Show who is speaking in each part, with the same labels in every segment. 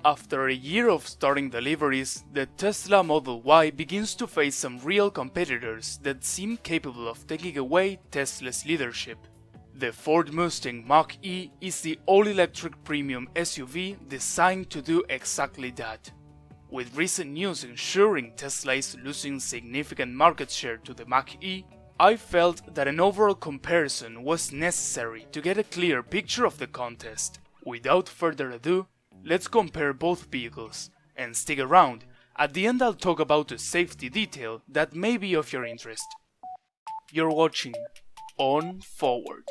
Speaker 1: After a year of starting deliveries, the Tesla Model Y begins to face some real competitors that seem capable of taking away Tesla's leadership. The Ford Mustang Mach-E is the all-electric premium SUV designed to do exactly that. With recent news ensuring Tesla is losing significant market share to the Mach-E, I felt that an overall comparison was necessary to get a clear picture of the contest. Without further ado, let's compare both vehicles, and stick around. At the end I'll talk about a safety detail that may be of your interest. You're watching On Forward.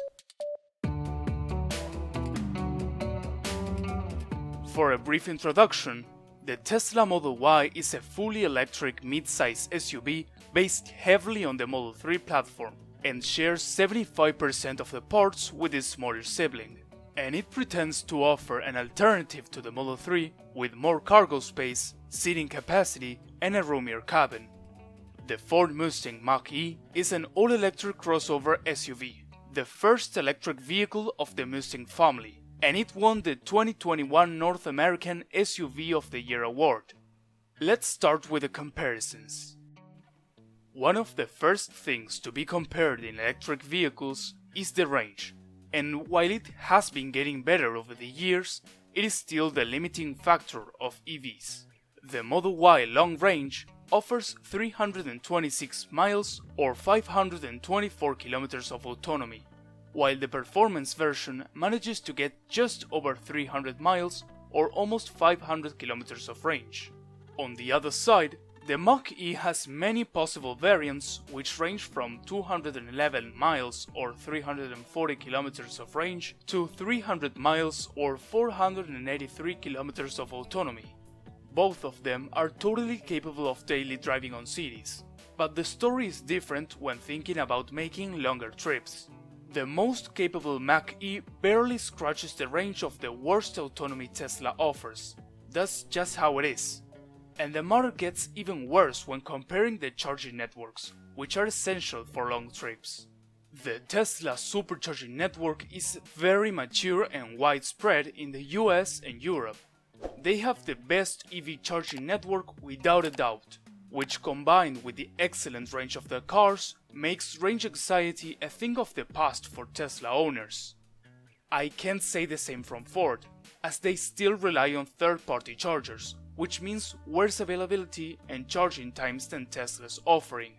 Speaker 1: For a brief introduction, the Tesla Model Y is a fully electric mid-size SUV based heavily on the Model 3 platform and shares 75% of the parts with its smaller sibling. And it pretends to offer an alternative to the Model 3 with more cargo space, seating capacity, and a roomier cabin. The Ford Mustang Mach-E is an all-electric crossover SUV, the first electric vehicle of the Mustang family, and it won the 2021 North American SUV of the Year award. Let's start with the comparisons. One of the first things to be compared in electric vehicles is the range. And while it has been getting better over the years, it is still the limiting factor of EVs. The Model Y long range offers 326 miles or 524 kilometers of autonomy, while the performance version manages to get just over 300 miles or almost 500 kilometers of range. On the other side, the Mach-E has many possible variants which range from 211 miles or 340 kilometers of range to 300 miles or 483 kilometers of autonomy. Both of them are totally capable of daily driving on cities, but the story is different when thinking about making longer trips. The most capable Mach-E barely scratches the range of the worst autonomy Tesla offers. That's just how it is. And the matter gets even worse when comparing the charging networks, which are essential for long trips. The Tesla supercharging network is very mature and widespread in the US and Europe. They have the best EV charging network without a doubt, which combined with the excellent range of their cars, makes range anxiety a thing of the past for Tesla owners. I can't say the same from Ford, as they still rely on third-party chargers, which means worse availability and charging times than Tesla's offering.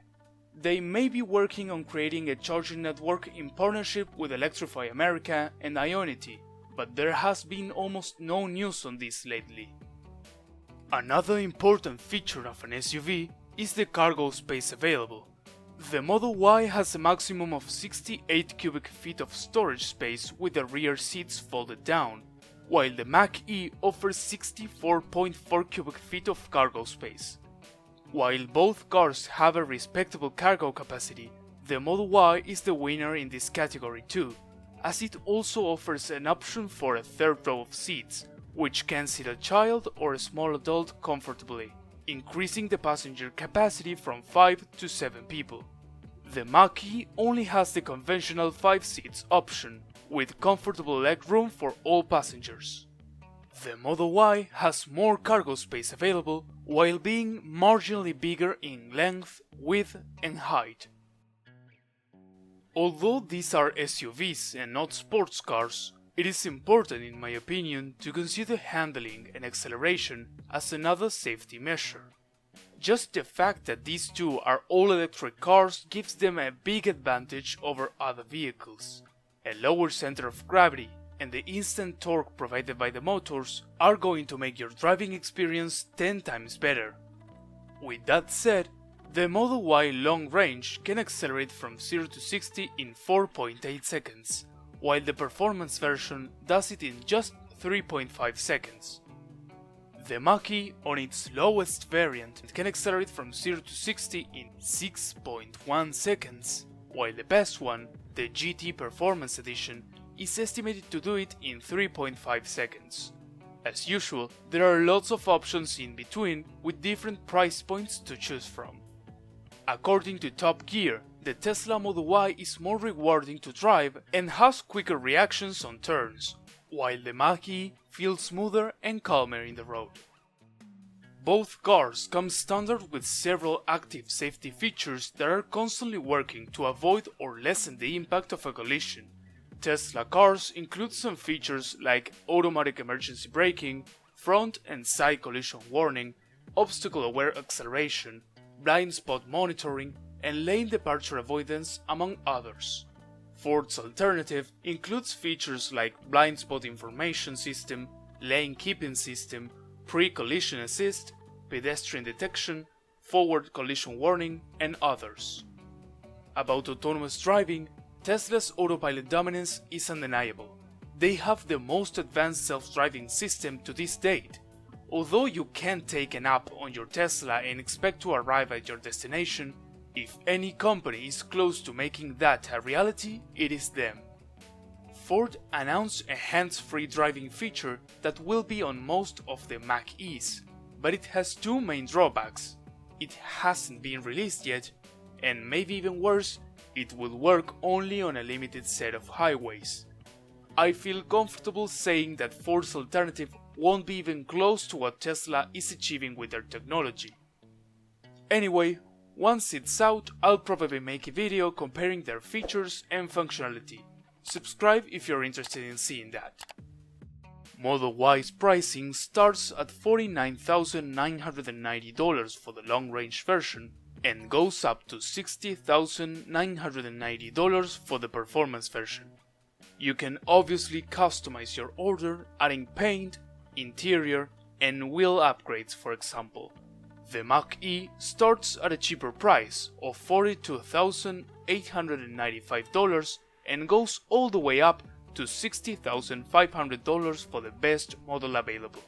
Speaker 1: They may be working on creating a charging network in partnership with Electrify America and Ionity, but there has been almost no news on this lately. Another important feature of an SUV is the cargo space available. The Model Y has a maximum of 68 cubic feet of storage space with the rear seats folded down, while the Mach-E offers 64.4 cubic feet of cargo space. While both cars have a respectable cargo capacity, the Model Y is the winner in this category too, as it also offers an option for a third row of seats, which can seat a child or a small adult comfortably, increasing the passenger capacity from 5 to 7 people. The Mach-E only has the conventional 5 seats option, with comfortable legroom for all passengers. The Model Y has more cargo space available while being marginally bigger in length, width and height. Although these are SUVs and not sports cars, it is important in my opinion to consider handling and acceleration as another safety measure. Just the fact that these two are all-electric cars gives them a big advantage over other vehicles. A lower center of gravity and the instant torque provided by the motors are going to make your driving experience 10 times better. With that said, the Model Y long range can accelerate from 0 to 60 in 4.8 seconds, while the performance version does it in just 3.5 seconds. The Mach-E on its lowest variant can accelerate from 0 to 60 in 6.1 seconds, while the best one, the GT Performance Edition, is estimated to do it in 3.5 seconds. As usual, there are lots of options in between with different price points to choose from. According to Top Gear, the Tesla Model Y is more rewarding to drive and has quicker reactions on turns, while the Mach-E feel smoother and calmer in the road. Both cars come standard with several active safety features that are constantly working to avoid or lessen the impact of a collision. Tesla cars include some features like automatic emergency braking, front and side collision warning, obstacle-aware acceleration, blind spot monitoring, and lane departure avoidance, among others. Ford's alternative includes features like blind spot information system, lane keeping system, pre-collision assist, pedestrian detection, forward collision warning, and others. About autonomous driving, Tesla's autopilot dominance is undeniable. They have the most advanced self-driving system to this date. Although you can't take an app on your Tesla and expect to arrive at your destination, if any company is close to making that a reality, it is them. Ford announced a hands-free driving feature that will be on most of the Mach-E's, but it has two main drawbacks. It hasn't been released yet, and maybe even worse, it will work only on a limited set of highways. I feel comfortable saying that Ford's alternative won't be even close to what Tesla is achieving with their technology. Anyway, once it's out, I'll probably make a video comparing their features and functionality. Subscribe if you're interested in seeing that. Model Y's pricing starts at $49,990 for the long-range version and goes up to $60,990 for the performance version. You can obviously customize your order, adding paint, interior, and wheel upgrades, for example. The Mach-E starts at a cheaper price of $42,895 and goes all the way up to $60,500 for the best model available.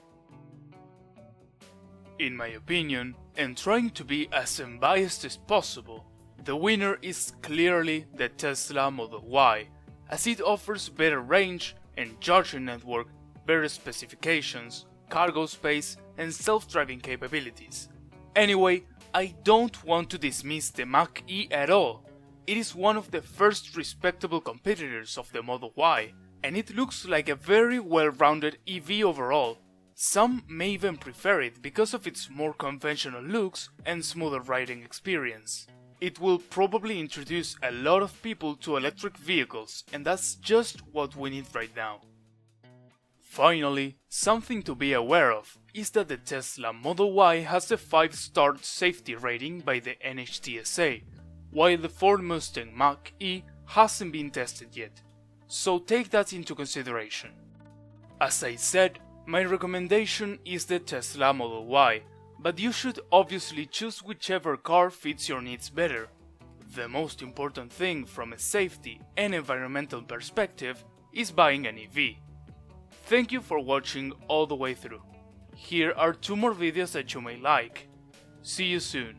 Speaker 1: In my opinion, and trying to be as unbiased as possible, the winner is clearly the Tesla Model Y, as it offers better range and charging network, better specifications, cargo space, and self-driving capabilities. Anyway, I don't want to dismiss the Mach-E at all. It is one of the first respectable competitors of the Model Y, and it looks like a very well-rounded EV overall. Some may even prefer it because of its more conventional looks and smoother riding experience. It will probably introduce a lot of people to electric vehicles, and that's just what we need right now. Finally, something to be aware of is that the Tesla Model Y has a 5-star safety rating by the NHTSA, while the Ford Mustang Mach-E hasn't been tested yet, so take that into consideration. As I said, my recommendation is the Tesla Model Y, but you should obviously choose whichever car fits your needs better. The most important thing from a safety and environmental perspective is buying an EV. Thank you for watching all the way through. Here are 2 more videos that you may like. See you soon.